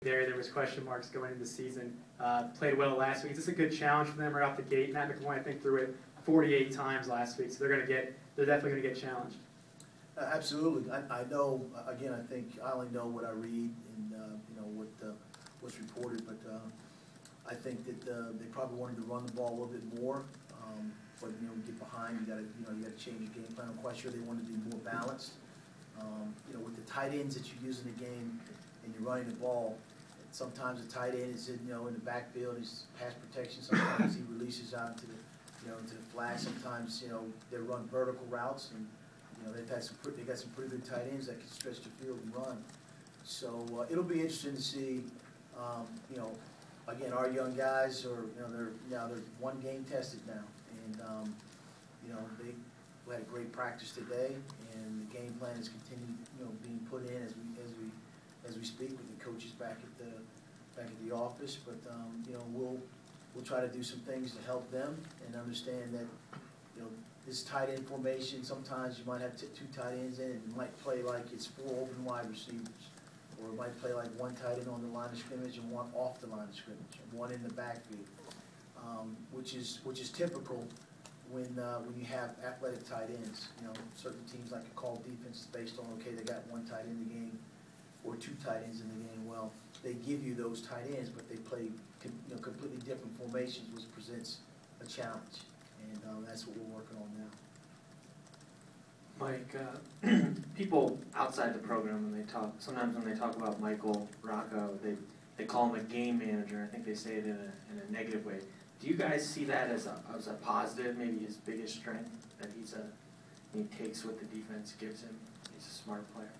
There was question marks going into the season. Played well last week. Is this a good challenge for them right off the gate? Matt McCoy, I think, threw it 48 times last week, so they're definitely going to get challenged. Absolutely. I know. Again, I think I only know what I read and what's reported, but I think that they probably wanted to run the ball a little bit more. But get behind, you got to change your game plan. I'm quite sure they want to be more balanced. With the tight ends that you use in the game and you're running the ball, sometimes the tight end is in the backfield. He's pass protection. Sometimes he releases out into the flat. Sometimes they run vertical routes, and they got some pretty good tight ends that can stretch the field and run. So it'll be interesting to see. Again, our young guys are they're one game tested now, and we had a great practice today, and the game plan is continuing being put in as we speak with the coaches back at the office. But we'll try to do some things to help them and understand that this tight end formation, sometimes you might have two tight ends in, and it might play like it's 4 open wide receivers, or it might play like one tight end on the line of scrimmage and one off the line of scrimmage, and one in the backfield, which is typical when you have athletic tight ends. Certain teams like to call defenses based on, okay, they got one tight end in the game or 2 tight ends in the game. Well, they give you those tight ends, but they play completely different formations, which presents a challenge, and that's what we're working on now. Mike, people outside the program, sometimes when they talk about Michael Rocco, they call him a game manager. I think they say it in a negative way. Do you guys see that as a positive, maybe his biggest strength, that he takes what the defense gives him? He's a smart player.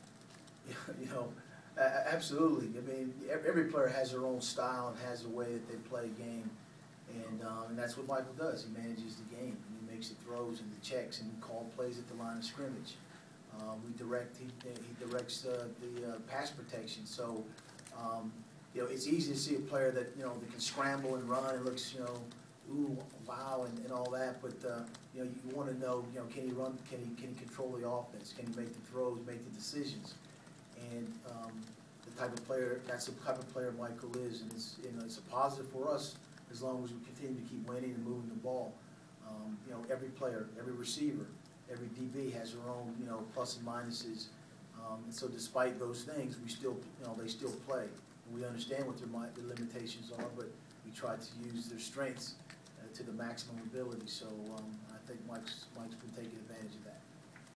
Absolutely. I mean, every player has their own style and has a way that they play a game, and that's what Michael does. He manages the game, and he makes the throws and the checks, and he calls plays at the line of scrimmage. He directs the pass protection. So, it's easy to see a player that that can scramble and run and looks ooh, wow, and all that. But you want to know can he run? Can he control the offense? Can he make the throws? Make the decisions? And the type of player, that's the type of player Michael is, and it's a positive for us as long as we continue to keep winning and moving the ball. Every player, every receiver, every DB has their own plus and minuses, and so despite those things, we still they still play. And we understand what their limitations are, but we try to use their strengths to the maximum ability. So I think Mike's been taking advantage of that.